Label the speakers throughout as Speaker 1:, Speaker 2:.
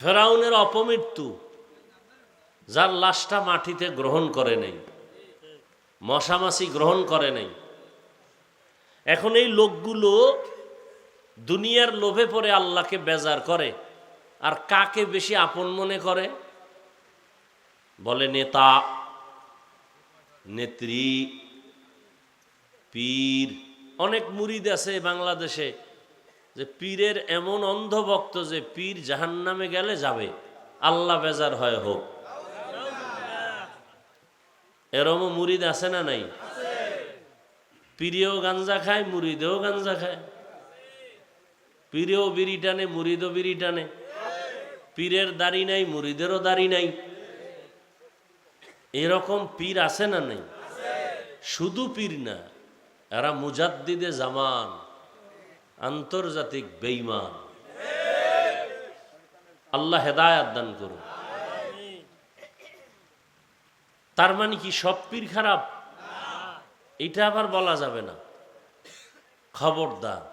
Speaker 1: ফেরাউনের অপমৃত্যু, যার লাশটা মাটিতে গ্রহণ করে নেই, মশামাছি গ্রহণ করে নেই। এখন এই লোকগুলো দুনিয়ার লোভে পড়ে আল্লাহকে বেজার করে, আর কাকে বেশি আপন মনে করে? বলে নেতা, নেত্রী, পীর। অনেক মুরিদ আছে বাংলাদেশে যে পীরের এমন অন্ধভক্ত যে পীর জাহান্নামে গেলে যাবে, আল্লাহ বেজার হয় হোক। এরমও মুরিদ আছে না নাই? পীরেও গাঞ্জা খায়, মুরিদেও গাঞ্জা খায়। পীরেও বিড়ি টানে, মুরিদও বিড়ি টানে। পীরের দাড়ি নাই, মুরিদেরও দাড়ি নাই। এরকম পীর আছে না নাই? শুধু পীর না, এরা মুজাদ্দিদে জামান, আন্তর্জাতিক বেঈমান। আল্লাহ হেদায়াত দান করুন। তার মানে কি সব পীর খারাপ? এটা আবার বলা যাবে না। খবরদার,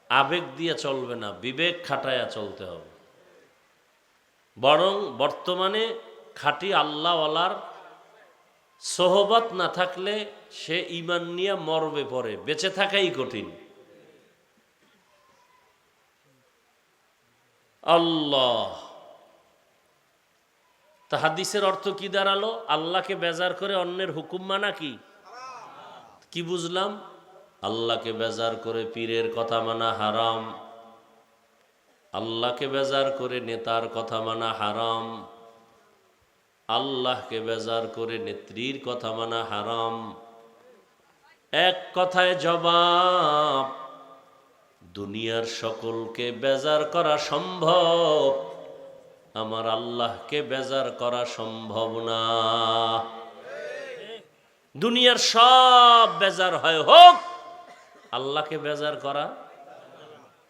Speaker 1: আবেগ দিয়ে চলবে না, বিবেক খাটায়া চলতে হবে। বরং বর্তমানে খাঁটি আল্লাহওয়ালার সোহবত না থাকলে সে ঈমান নিয়ে মরবে, পড়ে বেঁচে থাকাই কঠিন। আল্লাহ, তা হাদিসের অর্থ কি দাঁড়ালো? আল্লাহকে বেজার করে অন্যের হুকুম মানা কি বুঝলাম? আল্লাহকে বেজার করে পীরের কথা মানা হারাম, আল্লাহকে বেজার করে নেতার কথা মানা হারাম, আল্লাহকে বেজার করে নেত্রীর কথা মানা হারাম। এক কথায় জবাব, দুনিয়ার সকলকে বেজার করা সম্ভব, আমার আল্লাহকে বেজার করা সম্ভব না। দুনিয়ার সব বেজার হয় হোক, আল্লাহকে বেজার করা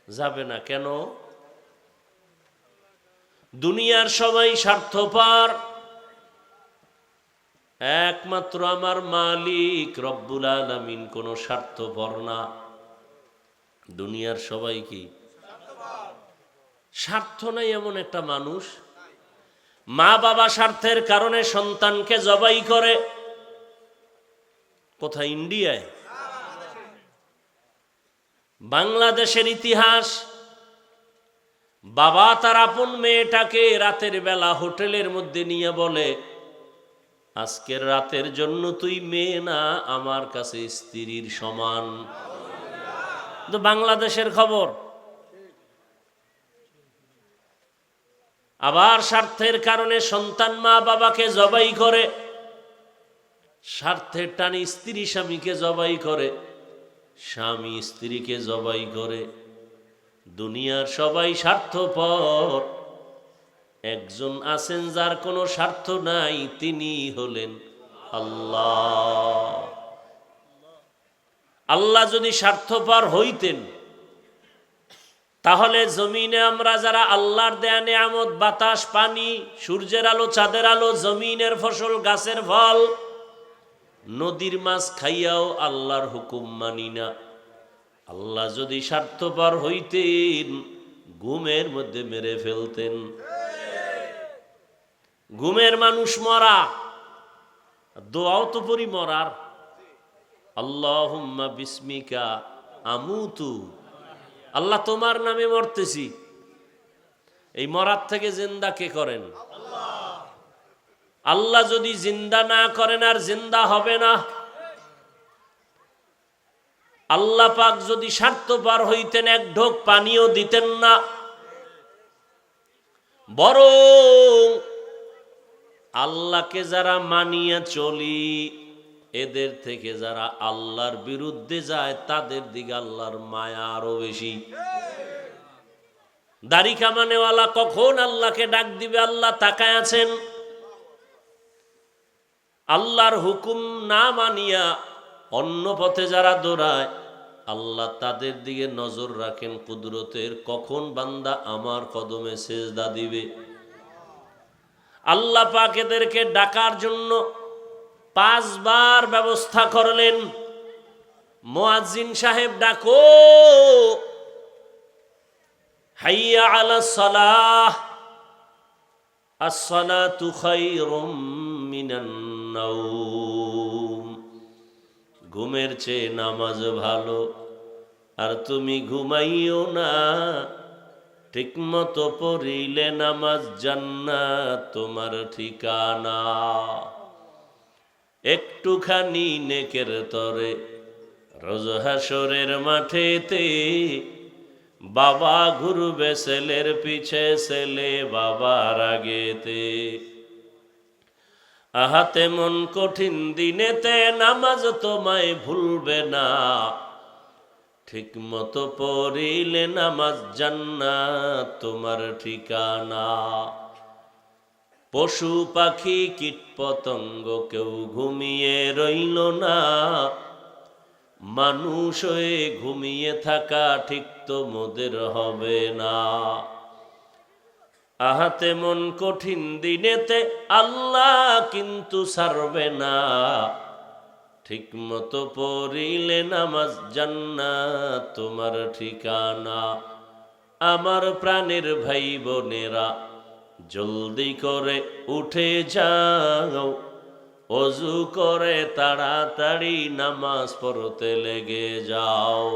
Speaker 1: যাবে না। কেন? দুনিয়ার সবাই স্বার্থপর, একমাত্র আমার মালিক রব্বুল আলামিন কোনো স্বার্থপর না। দুনিয়ার সবাই কি স্বার্থ নাই? এমন একটা মানুষ, মা বাবা স্বার্থের কারণে সন্তানকে জবাই করে। কোথায়? ইন্ডিয়ায়। বাংলাদেশের ইতিহাস, বাবা তার আপন মেয়েটাকে রাতের বেলা হোটেলের মধ্যে নিয়ে বলে, আজকের রাতের জন্য তুই মেয়ে না, আমার কাছে স্ত্রীর সমান। তো বাংলাদেশের খবর। আবার স্বার্থের কারণে সন্তান মা বাবাকে জবাই করে, স্বার্থের টানে স্ত্রী স্বামীকে জবাই করে, স্বামী স্ত্রীকে জবাই করে। দুনিয়ার সবাই স্বার্থপর, একজন আছেন যার কোনো স্বার্থ নাই, তিনি হলেন আল্লাহ। আল্লাহ যদি স্বার্থপর হইতেন, তাহলে জমিনে আমরা যারা আল্লাহর দেয়া নেয়ামত, বাতাস, পানি, সূর্যের আলো, চাঁদের আলো, জমিনের ফসল, গাছের ফল, নদীর মাছ খাইয়াও আল্লাহর হুকুম মানি না। আল্লাহ যদি স্বার্থপর হইতেন, ঘুমের মধ্যে মেরে ফেলতেন। ঘুমের মানুষ মরা, দোয়াও তো পড়ি মরার, আল্লাহুম্মা বিসমিকা আমুতু, আল্লাহ তোমার নামে মরতেছি। এই মরার থেকে জিন্দা কে করেন? আল্লাহ যদি জিন্দা না করেন, আর জিন্দা হবে না। আল্লাহ পাক যদি স্বার্থপর হইতেন, এক ঢোক পানিও দিতেন না। বরং আল্লাহকে যারা মানিয়া চলি, এদের থেকে যারা আল্লাহর বিরুদ্ধে যায়, তাদের দিকে আল্লাহর মায়া আরো বেশি। দাড়ি কামানেওয়ালা কখন আল্লাহকে ডাক দিবে, আল্লাহ তাকায় আছেন। আল্লাহর হুকুম না মানিয়া অন্য পথে যারা দৌড়ায়, আল্লাহ তাদের দিকে নজর রাখেন কুদরতের, কখন বান্দা আমার কদমে সেজদা দিবে। আল্লাহ পাক এদেরকে ডাকার জন্য 5 বার ব্যবস্থা করলেন। মুয়াজ্জিন সাহেব ডাকো, হাইয়া আলাস সালাহ, আসসালাতু খায়রুম মিনান নাওম, ঘুমের চেয়ে নামাজ ভালো। আর তুমি ঘুমাইও না, ঠিকমতো পড়িলে নামাজ জান্নাত তোমার ঠিকানা। একটুখানি নেকের তরে রোজ হাসরের মাঠেতে বাবা ঘুরবে ছেলের পিছে, ছেলে বাবার আগেতে। আহাতে মন কঠিন দিনেতে নামাজ তোমায় ভুলবে না, ঠিক মতো পড়িলে নামাজ জান্নাত তোমার ঠিকানা। পশু পাখি কীট পতঙ্গ কেউ ঘুমিয়ে রইল না, মানুষ হয়ে ঘুমিয়ে থাকা ঠিক তো মোদের হবে না। আহাতে মন কঠিন দিনেতে আল্লাহ কিন্তু ছাড়বে না, ঠিক মতো পড়িলে নামাজ জান্নাত তোমার ঠিকানা। আমার প্রাণের ভাই বোনেরা, জলদি করে উঠে যাও, অজু করে তাড়াতাড়ি নামাজ পড়তে লেগে যাও।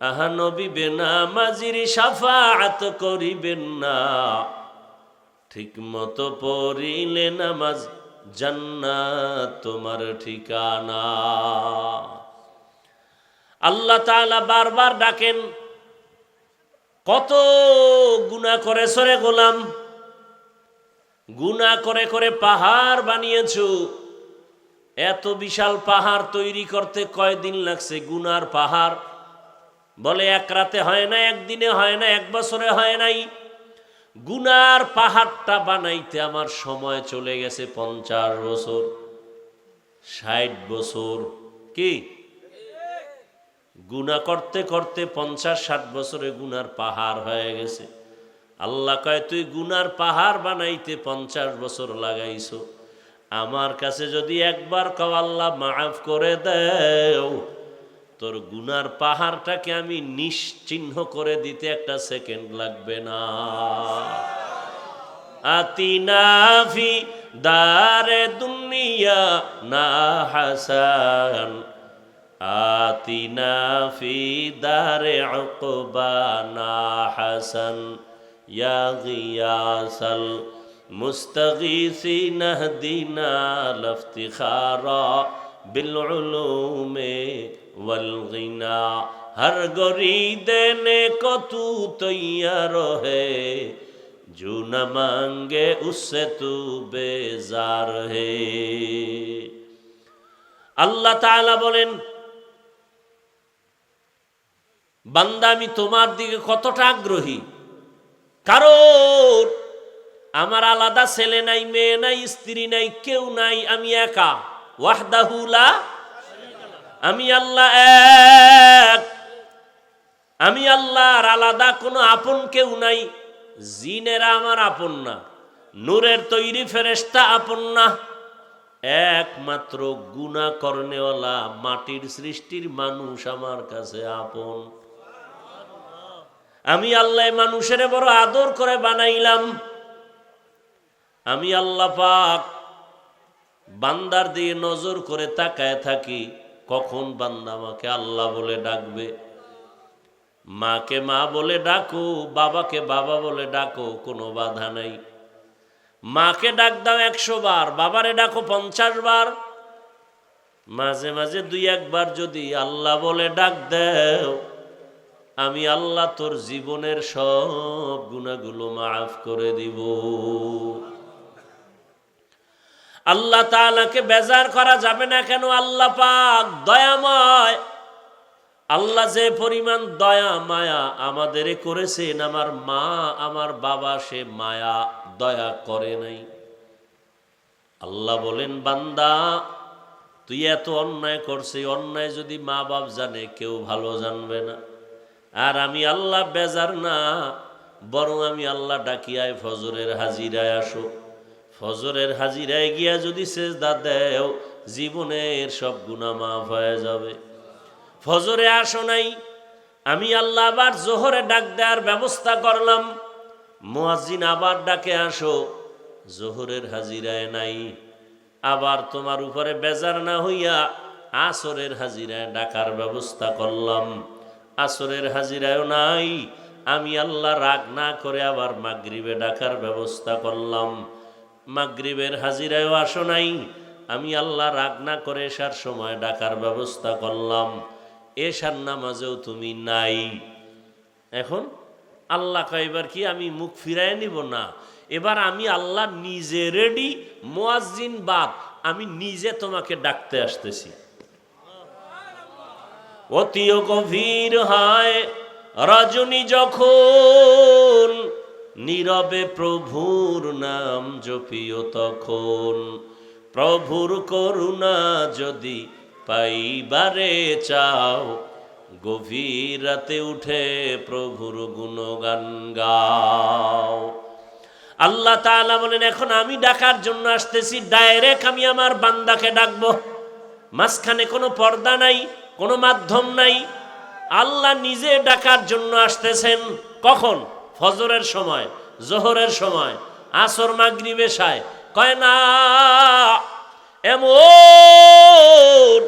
Speaker 1: আহা নবী বেনামাজির শাফাআত করিবেন না, ঠিক মতো পড়িলে নামাজ জান্নাত তোমার ঠিকানা। আল্লাহ তাআলা বারবার ডাকেন, কত গুনাহ করেছ রে গোলাম, গুনাহ করে করে পাহাড় বানিয়েছো। এত বিশাল পাহাড় তৈরি করতে কয়দিন লাগছে? গুনার পাহাড় বলে এক রাতে হয় না, একদিনে হয় না, এক বছরে হয় নাই। গুনার পাহাড়টা বানাইতে আমার সময় চলে গেছে 50 বছর, 60 বছর। কি গুনাহ করতে করতে 50-60 বছরে গুনার পাহাড় হয়ে গেছে। আল্লাহ কয়, তুই গুনার পাহাড় বানাইতে 50 বছর লাগাইছো, আমার কাছে যদি একবার কও আল্লাহ মাফ করে দেও, তোর গুনার পাহাড়টাকে আমি নিশ্চিহ্ন করে দিতে একটা সেকেন্ড লাগবে না। আতিনা ফি দারে দুনিয়া না হাসান, আতিনা ফি দারে উকবা না হাসান, ইয়া গিয়াসাল মুস্তাগীসিন ইহদিনা লফতিখারা বিল উলুমে वल गिना। हर गोरी देने को तू तैयार है, जो न मांगे उससे तू बेजार है। আল্লাহ তাআলা বলেন, বান্দা আমি তোমার দিকে কতটা আগ্রহী। কারণ আমার আলাদা ছেলে নাই, মেয়ে নাই, স্ত্রী নাই, কেউ নাই, আমি একা। ওয়াহদাহু লা, আমি আল্লাহ এক, আমি আল্লাহর আলাদা কোনো আপন কেউ নাই। জিনেরা আমার আপন না, নূরের তৈরি ফেরেশতা আপন না, একমাত্র গুনাহ করনেওয়ালা মাটির সৃষ্টির মানুষ আমার কাছে আপন। আমি আল্লাহ মানুষের বড় আদর করে বানাইলাম। আমি আল্লাহ পাক বান্দার দিয়ে নজর করে তাকায় থাকি, কখন বান্দা আমাকে আল্লাহ বলে ডাকবে। মাকে মা বলে ডাকো, বাবাকে বাবা বলে ডাকো, কোনো বাধা নাই। মাকে ডাক দাও 100 বার, বাবারে ডাকো 50 বার। মাঝে মাঝে 2-1 বার যদি আল্লাহ বলে ডাক দেও, আমি আল্লাহ তোর জীবনের সব গুনাহগুলো মাফ করে দিব। আল্লাহ তাআলাকে বেজার করা যাবে না। কেন? আল্লাহ পাক দয়াময়। আল্লাহ যে পরিমাণ দয়া মায়া আমাদের করেছেন, আমার মা আমার বাবা সে মায়া দয়া করে নাই। আল্লাহ বলেন, বান্দা তুই এত অন্যায় করছে, অন্যায় যদি মা বাপ জানে কেউ ভালো জানবে না। আর আমি আল্লাহ বেজার না, বরং আমি আল্লাহ ডাকিয়ায় ফজরের হাজিরায় আসো। ফজরের হাজিরায় গিয়া যদি সেজদা দেও, জীবনের সব গুনাহ মাফ হয়ে যাবে। ফজরে আসো নাই, আমি আল্লাহ আবার জোহরে ডাক দেওয়ার ব্যবস্থা করলাম। মুয়াজ্জিন আবার ডাকে আসো, জোহরের হাজিরায় নাই, আবার তোমার উপরে বেজার না হইয়া আসরের হাজিরায় ডাকার ব্যবস্থা করলাম, আসরের হাজিরায়ও নাই, আমি আল্লাহ রাগ না করে আবার মাগরিবে ডাকার ব্যবস্থা করলাম, মাগরিবের হাজিরায়ও আসো নাই, আমি আল্লাহ রাগ না করে এশার সময় ডাকার ব্যবস্থা করলাম, এশার নামাজেও তুমি নাই। এখন আল্লাহ কয়বার কি আমি মুখ ফিরায় নিব না, এবার আমি আল্লাহ নিজে রেডি, মুয়াজ্জিন বাদ, আমি নিজে তোমাকে ডাকতে আসতেছি। অতিও গভীর হয় রজনী যখন, নীরবে প্রভুর নাম জপিও তখন, প্রভুর করুণা যদি পাইবারে চাও, গভীর রাতে উঠে প্রভুর গুণগান গাও। আল্লাহ তাআলা বলেন, এখন আমি ডাকার জন্য আসতেছি, ডাইরেক্ট আমি আমার বান্দাকে ডাকবো, মাঝখানে কোনো পর্দা নাই, কোনো মাধ্যম নাই। আল্লাহ নিজে ডাকার জন্য আসতেছেন। কখন? ফজরের সময়, জোহরের সময়, আসর, মাগরিব, এশায়। কয় না, এমন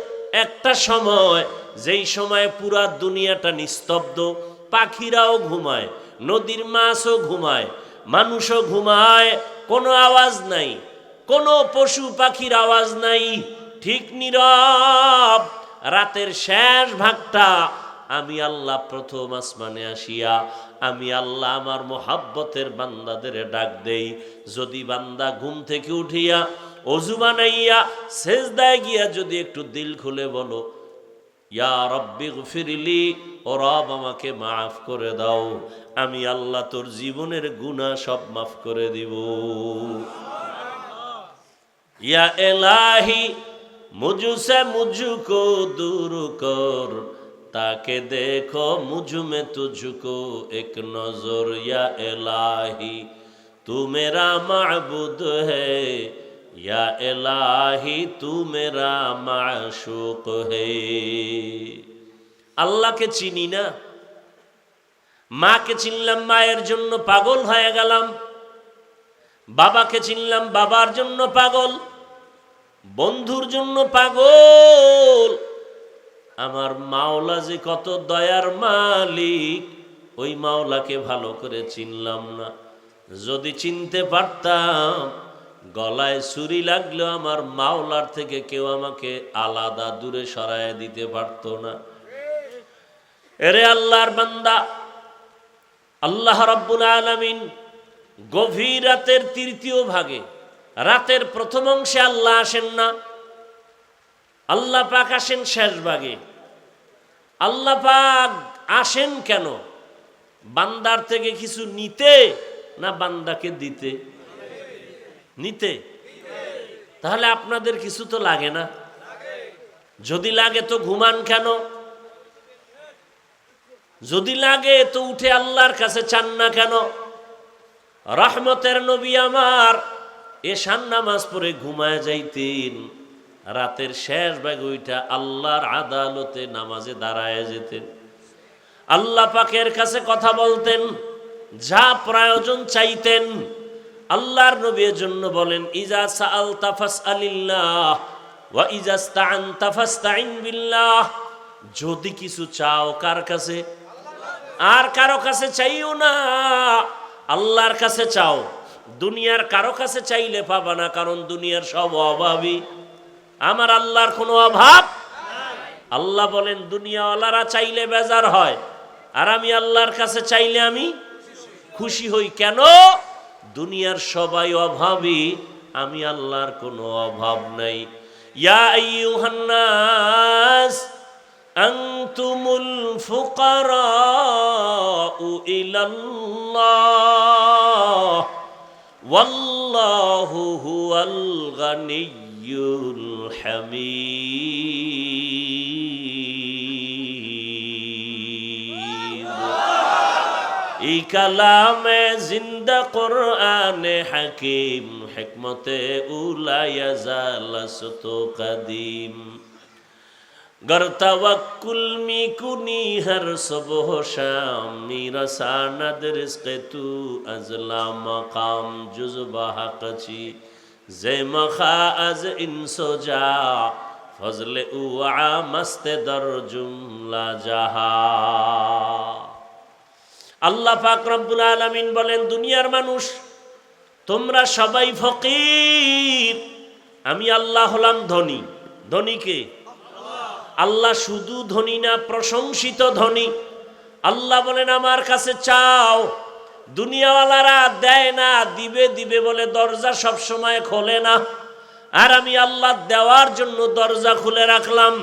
Speaker 1: একটা সময় যেই সময় পুরা দুনিয়াটা নিস্তব্ধ, পাখিরাও ঘুমায়, নদীর মাছও ঘুমায়, মানুষও ঘুমায়, কোনো আওয়াজ নাই, কোনো পশু পাখির আওয়াজ নাই, ঠিক নীরব। রাতের শেষ ভাগটা আমি আল্লাহ প্রথম আসমানে আসিয়া আমি আল্লাহ আমার মোহাব্বতের বান্দাদের ডাক দেই। যদি বান্দা ঘুম থেকে উঠিয়া অজু বানাইয়া সেজদায় গিয়া যদি একটু দিল খুলে বলো, ইয়া রব্বি গফিরলি, ও রব আমাকে মাফ করে দাও, আমি আল্লাহ তোর জীবনের গুনাহ সব মাফ করে দিব। ইয়া এলাহি মুঝসে মুঝকো দূর কর, তাকে দেখো মুঝ মে তুঝকো এক নজর, ইয়া এলাহি তু মেরা মাবুদ है, या इलाही तू मेरा माशूक है। আল্লাহকে চিনি না, মাকে চিনলাম, মায়ের জন্য পাগল হয়ে গেলাম, বাবাকে চিনলাম, বাবার জন্য পাগল, বন্ধুর জন্য পাগল। আমার মাওলা যে কত দয়ার মালিক, ওই মাওলাকে ভালো করে চিনলাম না। যদি চিনতে পারতাম, গলায় ছুরি লাগলেও আমার মাওলার থেকে কেউ আমাকে আলাদা দূরে সরায় দিতে পারতো না। এরে আল্লাহর বান্দা, আল্লাহ রাব্বুল আলামিন গভীর রাতের তৃতীয় ভাগে, রাতের প্রথম অংশে আল্লাহ আসেন না, আল্লাহ পাক আসেন শেষ ভাগে। আল্লাহ পাক আসেন কেন? বান্দার থেকে কিছু নিতে না বান্দাকে দিতে? নিতে। তাহলে আপনাদের কিছু তো লাগে না? যদি লাগে তো ঘুমান কেন? যদি লাগে তো উঠে আল্লাহর কাছে চান না কেন? রহমতের নবী আমার এশার নামাজ পড়ে ঘুমায় যাইতেন, রাতের শেষ ভাগে ওইটা আল্লাহর আদালতে নামাজে দাঁড়ায় যেতেন, আল্লাহ পাকের কাছে কথা বলতেন, যা প্রয়োজন চাইতেন। আল্লাহর নবীর জন্য বলেন, ইজা সাআলতা ফাসআলিল্লাহ ওয়া ইজা ইসতাআনতা ফাসতাইন বিল্লাহ। যদি কিছু চাও কার কাছে? আর কারো কাছে চাইও না, আল্লাহর কাছে চাও। দুনিয়ার কারো কাছে চাইলে পাবা না, কারণ দুনিয়ার সব অভাবী, আমার আল্লাহর কোনো অভাব। আল্লাহ বলেন, দুনিয়াওয়ালারা চাইলে বেজার হয়, আর আমি আল্লাহর কাছে চাইলে আমি খুশি হই। কেন? দুনিয়ার সবাই অভাবী, আমি আল্লাহর কোনো অভাব নাই। ইয়া আইয়ুহান নাস আনতুমুল ফুকারাউ ইলাল্লাহ ওয়াল্লাহু হুয়াল গানিয়্যুল হামিদ। এই কালামে জিন্দা কোরআনে হাকিম, হিকমতে উলায়া জালাসতো কাদিম। गर तवक्कुल मी कुनी हर सुबह शाम मीरसानद रिज़्क़ तू अज़ला मकाम जुज़बा हक़ची जे मखा अज इंसो जा फजले उआ मस्ते दर जुमला जाहा। আল্লাহ পাক রব্বুল আলামিন বলেন, দুনিয়ার মানুষ তোমরা সবাই ফকির, আমি আল্লাহ হলাম ধনী। ধনী কে? আল্লাহ শুধু ধনী না, প্রশংসিত ধনী। আল্লাহ বলেন আমার কাছে চাও। দুনিয়াওয়ালারা দেয় না, দিবে দিবে বলে দরজা সব সময় খোলে না, আর আমি আল্লাহ দেওয়ার জন্য দরজা খুলে রাখলাম।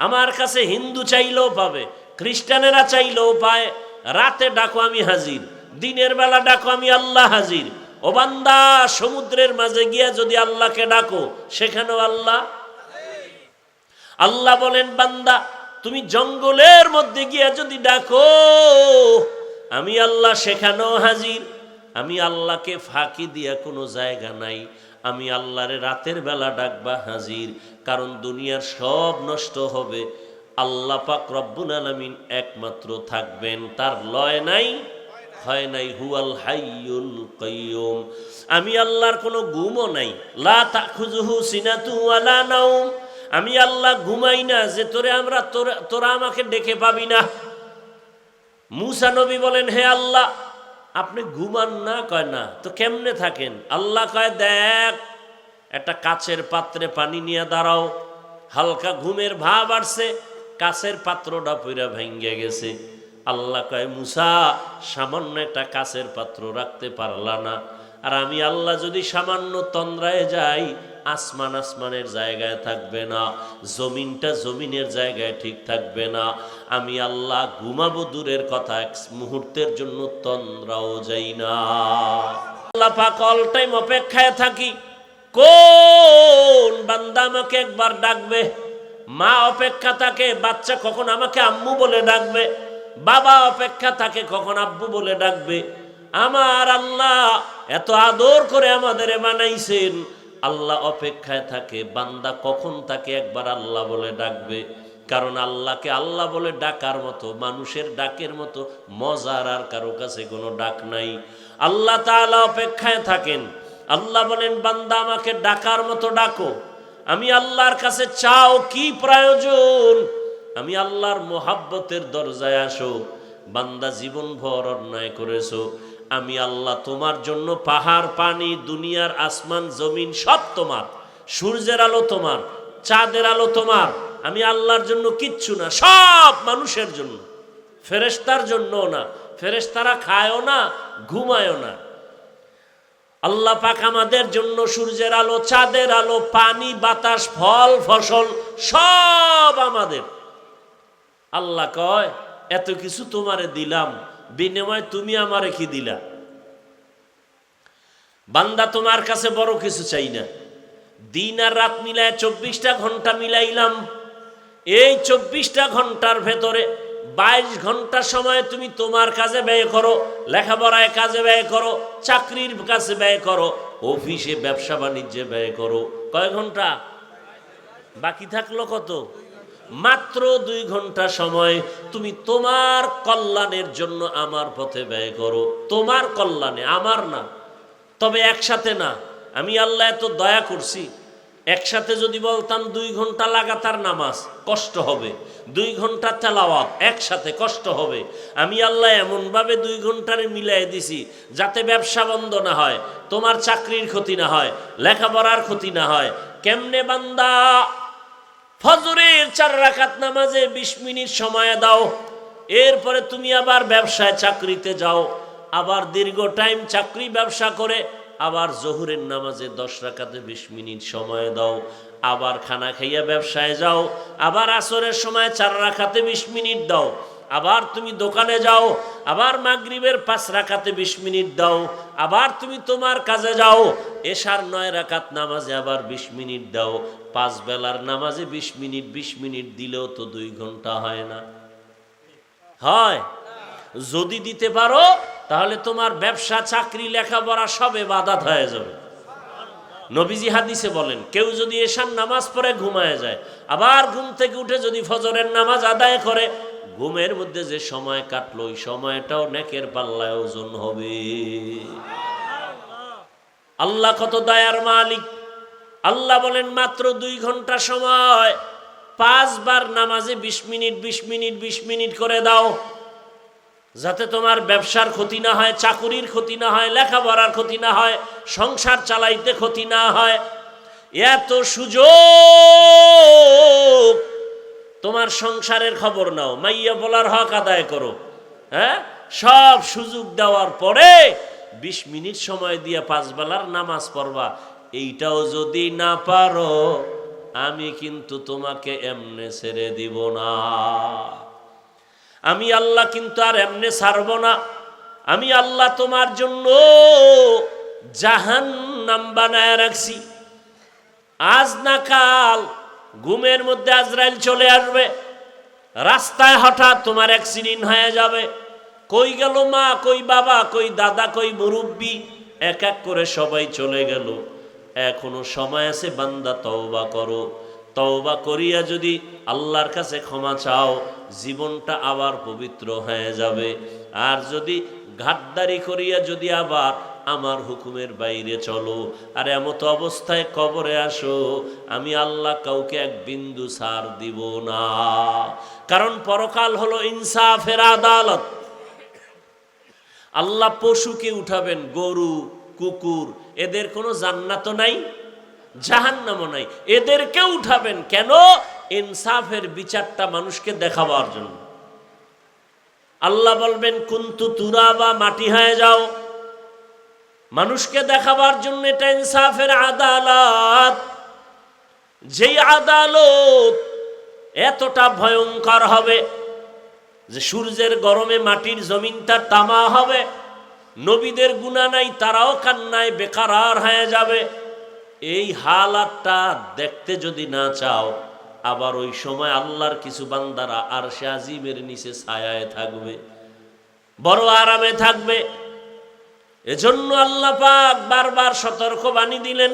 Speaker 1: আমার কাছে হিন্দু চাইলেও পাবে, খ্রিস্টানেরা চাইলেও পায়। রাতে ডাকো আমি হাজির, দিনের বেলা ডাকো আমি আল্লাহ হাজির। ও বান্দা, সমুদ্রের মাঝে গিয়া যদি আল্লাহকে ডাকো সেখানেও আল্লাহ। আল্লাহ বলেন বান্দা তুমি জঙ্গলের মধ্যে গিয়া যদি ডাকো আমি আল্লাহ সেখানেও হাজির। আমি আল্লাহকে ফাঁকি দিয়া কোনো জায়গা নাই। আমি আল্লাহরে রাতের বেলা ডাকবা হাজির, কারণ দুনিয়ার সব নষ্ট হবে, আল্লাহ পাক রব্বুল আলামিন একমাত্র থাকবেন, তার লয় নাই হয় নাই। হুয়াল হাইয়ুল কাইয়ুম। আমি আল্লাহর কোনো ঘুমও নাই। লা তাখুযুহু সিনাতু ওয়ালা নাওম। আমি আল্লাহ ঘুমাই না যে তোরা আমাকে ডেকে পাবি না। মুসা নবী বলেন, হে আল্লাহ আপনি ঘুমান না? কয় না, তো কেমনে থাকেন? আল্লাহ কয় দেখ, একটা কাচের পাত্রে পানি নিয়ে দাঁড়াও। হালকা ঘুমের ভাব আসছে, কাচের পাত্রটা পুরা ভেঙে গেছে। আল্লাহ কয় মুসা সামান্য একটা কাচের পাত্র রাখতে পারলা না? আর আমি আল্লাহ যদি সামান্য তন্দ্রায় যাই, আসমান আসমানের জায়গায় থাকবে না, জমিনটা জমিনের জায়গায় ঠিক থাকবে না। আমি আল্লাহ ঘুমাবো দূরের কথা, এক মুহূর্তের জন্য তন্দ্রাও যাই না। আল্লাহ পাক অল টাইম অপেক্ষায় থাকি, কোন বান্দা আমাকে একবার ডাকবে। মা অপেক্ষা থাকে, বাচ্চা কখন আমাকে আম্মু বলে ডাকবে। বাবা অপেক্ষা থাকে, কখন আব্বু বলে ডাকবে। আমার আল্লাহ এত আদর করে আমাদের বানাইছেন, আল্লাহ অপেক্ষায় থাকে বান্দা কখন তাকে একবার আল্লাহ বলে ডাকবে। কারণ আল্লাহকে আল্লাহ বলে ডাকার মতো, মানুষের ডাকের মতো মজার আর কারো কাছে কোনো ডাক নাই। আল্লাহ তাআলা অপেক্ষায় থাকেন। আল্লাহ বলেন বান্দা আমাকে ডাকার মতো ডাকো। আমি আল্লাহর কাছে চাও, কি প্রয়োজন? আমি আল্লাহর মোহাব্বতের দরজায় আসো। বান্দা জীবন ভর অন্যায় করেছো, আমি আল্লাহ তোমার জন্য পাহাড় পানি দুনিয়ার আসমান জমিন সব তোমার। সূর্যের আলো তোমার, চাঁদের আলো তোমার। আমি আল্লাহর জন্য কিচ্ছু না, সব মানুষের জন্য, ফেরেশতার জন্য না। ফেরেশতারা খায়ও না, ঘুমায়ও না। আল্লাহ পাক আমাদের জন্য সূর্যের আলো, চাঁদের আলো, পানি, বাতাস, ফল ফসল সব আমাদের। আল্লাহ কয় এত কিছু তোমারে দিলাম, বিনিময় তুমি আমারে কি দিলা? বান্দা তোমার কাছে বড় কিছু চাই না। দিন আর রাত মিলায় 24টা ঘন্টা মিলাইলাম। এই 24টা ঘন্টার ভেতরে 22 ঘন্টা সময় তুমি তোমার কাজে ব্যয় করো, লেখাপড়ায় কাজে ব্যয় করো, চাকরির কাছে ব্যয় করো, অফিসে ব্যবসা বাণিজ্যে ব্যয় করো। কয় ঘন্টা বাকি থাকলো? কত? মাত্র 2 ঘন্টা সময় তুমি তোমার কল্যাণের জন্য আমার পথে ব্যয় করো। তোমার কল্যাণে, আমার না। তবে একসাথে না। আমি আল্লাহ এত দয়া করছি, একসাথে যদি বলতাম 2 ঘন্টা লাগাতার নামাজ, কষ্ট হবে। 2 ঘন্টা তেলাওয়াত একসাথে, কষ্ট হবে। আমি আল্লাহ এমনভাবে 2 ঘন্টারে মিলাই দিছি যাতে ব্যবসা বন্ধ না হয়, তোমার চাকরির ক্ষতি না হয়, লেখাপড়ার ক্ষতি না হয়। কেমনে বান্দা? ফজরের 4 রাকাত নামাজে 20 মিনিট সময় দাও, এরপরে তুমি আবার ব্যবসায় চাকরিতে যাও, আবার দীর্ঘ টাইম চাকরি ব্যবসা করে আবার জোহরের নামাজে 10 রাকাতে 20 মিনিট সময় দাও, আবার খানা খাইয়া ব্যবসায় যাও, আবার আসরের সময় 4 রাকাতে 20 মিনিট দাও, আবার তুমি দোকানে যাও, আবার মাগরিবের 5 রাকাতে 20 মিনিট দাও, আবার তুমি তোমার কাজে যাও, এশার 9 রাকাত নামাজে আবার 20 মিনিট দাও। 5 বেলার নামাজে 20 মিনিট, 20 মিনিট দিলেও তো 2 ঘন্টা হয় না? হয়? যদি দিতে পারো তাহলে তোমার ব্যবসা, চাকরি, লেখাপড়া সবে বাধাত হয়ে যাবে। নবীজি হাদিসে বলেন, কেউ যদি এশার নামাজ পড়ে ঘুমায় যায়, আবার ঘুম থেকে উঠে যদি ফজরের নামাজ আদায় করে, ঘুমের মধ্যে যে সময় কাটলো ওই সময়টাও নেকের পাল্লায় ওজন হবে। আল্লাহ কত দয়ার মালিক। আল্লাহ বলেন মাত্র 2 ঘন্টা সময়, 5 বার নামাজে 20 মিনিট 20 মিনিট 20 মিনিট করে দাও, যাতে তোমার ব্যবসার ক্ষতি না হয়, চাকুরির ক্ষতি না হয়, লেখাপড়ার ক্ষতি না হয়, সংসার চালাইতে ক্ষতি না হয়। এত সুযোগ, তোমার সংসারের খবর নাও, মাইয়া বলার হক আদায় করো, হ্যাঁ, সব সুযোগ দেওয়ার পরে 20 মিনিট সময় দিয়ে 5 বেলার নামাজ পড়বা। এইটাও যদি না পারো, আমি কিন্তু তোমাকে এমনে ছেড়ে দিব না। আমি আল্লাহ কিন্তু আর এমনে ছাড়ব না। আমি আল্লাহ তোমার জন্য জাহান্নাম বানায় রাখছি। আজ না কাল ঘুমের মধ্যে আজরাইল চলে আসবে, রাস্তায় হঠাৎ তোমার অ্যাক্সিডেন্ট হয়ে যাবে। কই গেল মা, কই বাবা, কই দাদা, কই মুরব্বি, এক এক করে সবাই চলে গেল। এখনো সময় আছে, বান্দা তওবা করো। তওবা করিয়া যদি আল্লাহর কাছে ক্ষমা চাও, জীবনটা আবার পবিত্র হয়ে যাবে। আর যদি ঘাটদারি করিয়া যদি আবার আমার হুকুমের বাইরে চলো আর এমত অবস্থায় কবরে আসো, আমি আল্লাহ কাউকে এক বিন্দু ছাড় দিব না। কারণ পরকাল হলো ইনসাফের আদালত। আল্লাহ পশুকে উঠাবেন, গরু, কুকুর, এদের কোনো জান্নাত নাই, জাহান্নামও নাই, এদেরকে উঠাবেন কেন? ইনসাফের বিচারটা মানুষকে দেখাবার জন্য। আল্লাহ বলবেন কুন্তু তুরাবা, মাটি হয়ে যাও, মানুষকে দেখাবার জন্য। এটা ইনসাফের আদালত। যেই আদালত এতটা ভয়ঙ্কর হবে যে সূর্যের গরমে মাটির জমিনটা তামা হবে। নবীদের গুনাহ নাই, তারাও কান্নায় বেকারার হয়ে যাবে। এই হালাতটা দেখতে যদি না চাও, আবার ওই সময় আল্লাহর কিছু বান্দারা আরশে আজিমের নিচে ছায়ায় থাকবে, বড় আরামে থাকবে। এজন্য আল্লাহ পাক বারবার সতর্ক বাণী দিলেন,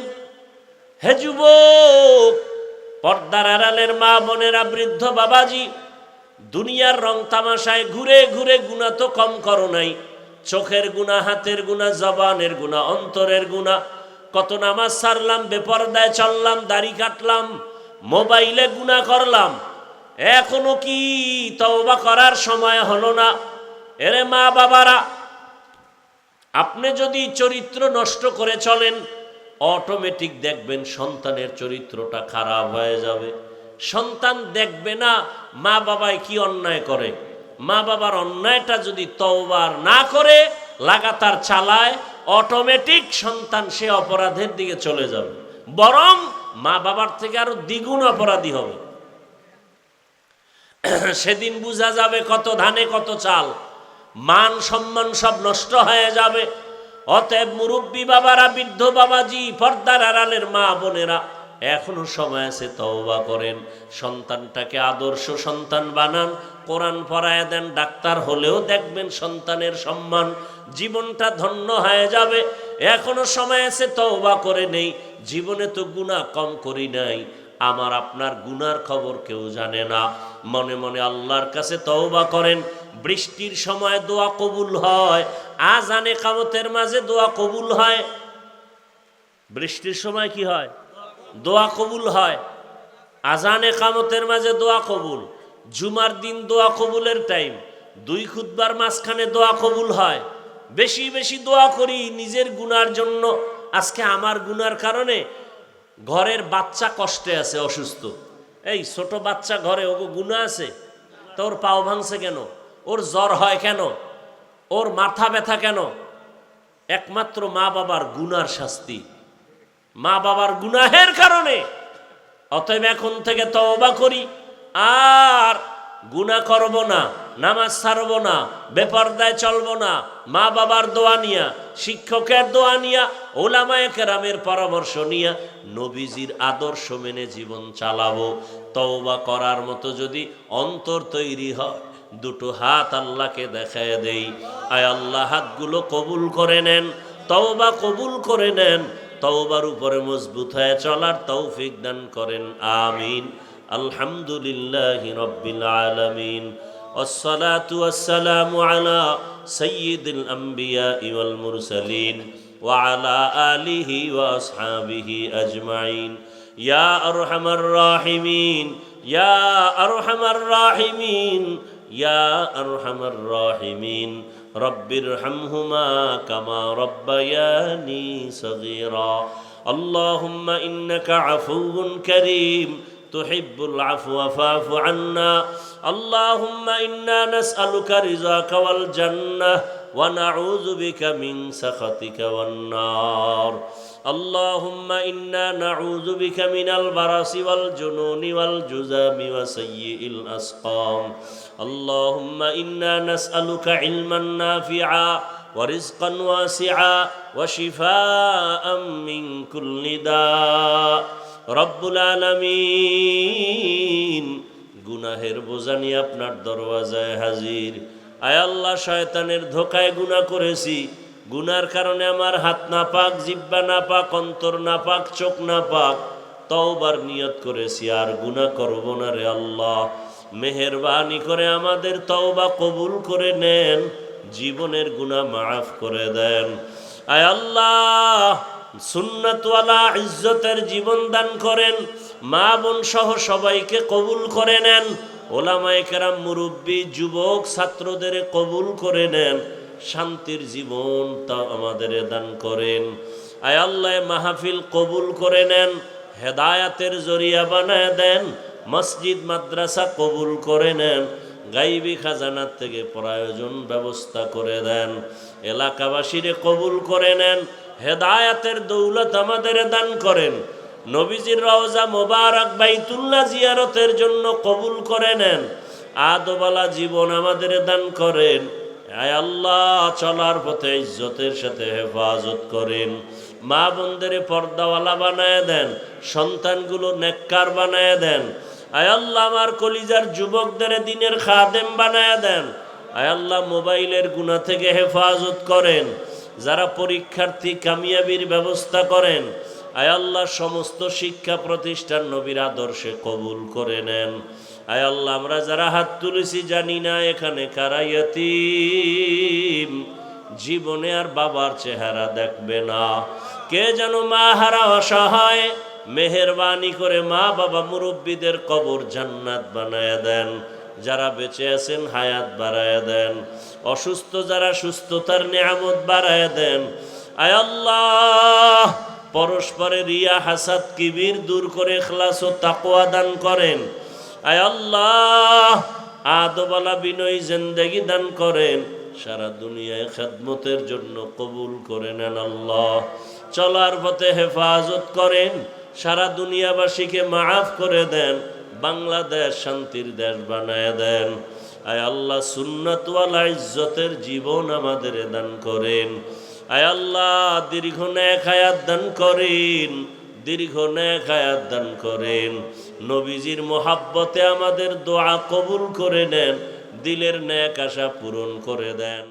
Speaker 1: হে যুবক, পর্দার আড়ালের মা বোনেরা, বৃদ্ধ বাবাজি, দুনিয়ার রং তামাশায় ঘুরে ঘুরে গুনাহ তো কম করো নাই। চোখের গুনাহ, হাতের গুনাহ, জবানের গুনাহ, অন্তরের গুনাহ। কত নামাজ ছাড়লাম, বেপরদায় চললাম, দাড়ি কাটলাম, মোবাইলে গুনাহ করলাম, এখনো কি তওবা করার সময় হলো না? এরে মা বাবারা, আপনি যদি চরিত্র নষ্ট করে চলেন, অটোমেটিক দেখবেন সন্তানের চরিত্রটা খারাপ হয়ে যাবে। সন্তান দেখবে না মা বাবায় কি অন্যায় করে। মা বাবার অন্যায়টা যদি তওবার না করে লাগাতার চালায়, অটোমেটিক সন্তান সে অপরাধের দিকে চলে যাবে, বরং মা বাবার থেকে আরো দ্বিগুণ অপরাধী হবে। সেদিন বোঝা যাবে কত ধানে কত চাল, মান সম্মান সব নষ্ট হয়ে যাবে। অতএব মুরব্বী বাবারা, বৃদ্ধ বাবাজি, পর্দার আড়ালের মা বোনেরা, এখনো সময় আছে, তওবা করেন। সন্তানটাকে আদর্শ সন্তান বানান, কোরআন পড়ায় দেন, ডাক্তার হলেও দেখবেন সন্তানের সম্মান, জীবনটা ধন্য হয়ে যাবে। এখনো সময় আছে, তওবা করে নেই। জীবনে তো গুনাহ কম করি নাই, আমার আপনার গুনার খবর কেউ জানে না। মনে মনে আল্লাহর কাছে তওবা করেন। বৃষ্টির সময় দোয়া কবুল হয়, আযান ইকামতের মাঝে দোয়া কবুল হয়। বৃষ্টির সময় কি হয়? দোয়া কবুল হয়। আযান ইকামতের মাঝে দোয়া কবুল। জুমার দিন দোয়া কবুলের টাইম। 2 খুতবার মাঝখানে দোয়া কবুল হয়। বেশি বেশি দোয়া করি নিজের গুনার জন্য। আজকে আমার গুনার কারণে ঘরের বাচ্চা কষ্টে আছে, অসুস্থ। এই ছোট বাচ্চা ঘরে, ওগো গুনাহ আছে? তোর পাও ভাঙছে কেন? ওর জ্বর হয় কেন? ওর মাথা ব্যথা কেন? একমাত্র মা বাবার গুনার শাস্তি, মা বাবার গুনাহের কারণে। অতএব এখন থেকে তওবা করি, আর গুনাহ করব না, নামাজ ছাড়ব না, বেপরদায় চলব না, মা বাবার দোয়া নিয়া, শিক্ষকের দোয়া নিয়া, উলামায়ে কেরামের পরামর্শ নিয়া, নবীজির আদর্শ মেনে জীবন চালাবো। তওবা করার মতো যদি অন্তর তৈরি হয়, 2 হাত আল্লাহকে দেখায় দেই, আয় আল্লাহ হাতগুলো কবুল করে নেন, তওবা কবুল করে নেন। তওবার উপরে মজবুত হয়ে চলার তৌফিক দান করেন, আমিন। আলহামদুলিল্লাহি রাব্বিল আলামিন। والصلاة والسلام على سيد الأنبياء والمرسلين وعلى آله وأصحابه أجمعين يا أرحم الراحمين يا أرحم الراحمين يا أرحم الراحمين رب ارحمهما كما ربياني صغيرا اللهم إنك عفو كريم تحب العفو فاعف عنا اللهم إنا نسألك رضاك والجنة ونعوذ بك من سخطك والنار اللهم إنا نعوذ بك من البرص والجنون والجذام وسيء الأسقام اللهم إنا نسألك علما نافعا ورزقا واسعا وشفاء من كل داء রব্বুল আলামিন। গুনাহের বোঝা নিয়ে আপনার দরওয়াজায় হাজির। আয় আল্লাহ, শয়তানের ধোকায় গুনাহ করেছি, গুনার কারণে আমার হাত নাপাক, জিহ্বা নাপাক, অন্তর নাপাক, চোখ নাপাক। তওবার নিয়ত করেছি আর গুনাহ করব না রে আল্লাহ। মেহেরবানি করে আমাদের তওবা কবুল করে নেন, জীবনের গুনাহ মাফ করে দেন। আয় আল্লাহ, সুন্নাতওয়ালা ইজ্জতের জীবন দান করেন, মা বোন সহ সবাইকে কবুল করে নেন। ওলামায়ে কেরাম, মুরব্বী, যুবক, ছাত্রদের কবুল করে নেন। শান্তির জীবন তা আমাদের দান করেন। আয় আল্লাহ, মাহফিল কবুল করে নেন, হেদায়াতের জরিয়া বানায় দেন। মসজিদ মাদ্রাসা কবুল করে নেন, গাইবী খাজানার থেকে প্রয়োজন ব্যবস্থা করে দেন। এলাকাবাসীরে কবুল করে নেন, হেদায়াতের দৌলত আমাদের দান করেন। নবীজির রওজা মোবারক বাইতুল্লাহ জিয়ারতের জন্য কবুল করে নেন। আদবালা জীবন আমাদের দান করেন। আয় আল্লাহ, চলার পথে ইজ্জতের সাথে হেফাজত করেন। মা বোনদের পর্দাওয়ালা বানায় দেন, সন্তানগুলো নেককার বানায় দেন। আয় আল্লাহ, আমার কলিজার যুবকদের দ্বীনের খাদেম বানায় দেন। আয় আল্লাহ, মোবাইলের গুনাহ থেকে হেফাজত করেন। যারা পরীক্ষার্থী, কামিয়াবির ব্যবস্থা করেন। আয় আল্লাহ, সমস্ত শিক্ষা প্রতিষ্ঠান নবীর আদর্শে কবুল করে নেন। আয় আল্লাহ, আমরা যারা হাত তুলেছি জানি না এখানে কারা ইয়তীম, জীবনে আর বাবার চেহারা দেখবে না। কে যেন মা হারা অসহায়, মেহেরবানি করে মা বাবা মুরব্বীদের কবর জান্নাত বানায় দেন। যারা বেঁচে আছেন হায়াত বাড়ায় দেন। অসুস্থ যারা সুস্থতার নিয়ামত বাড়ায় দেন। আয় আল্লাহ, পরস্পরের রিয়া, হাসাদ, কিবির দূর করে ইখলাস ও তাকওয়া দান করেন। আয় আল্লাহ, আদবালা বিনয়ী জিন্দেগি দান করেন। সারা দুনিয়ায় খেদমতের জন্য কবুল করে নেন আল্লাহ। চলার পথে হেফাজত করেন, সারা দুনিয়াবাসীকে মাফ করে দেন। বাংলাদেশ শান্তির দেশ বানায় দেন। আয় আল্লাহ, সুন্নাতওয়ালা ইজ্জতের জীবন আমাদের দান করেন। আয় আল্লাহ, দীর্ঘ নেক হায়াত দান করেন, দীর্ঘ নেক হায়াত দান করেন। নবীজির মোহাব্বতে আমাদের দোয়া কবুল করে নেন, দিলের নেক আশা পূরণ করে দেন।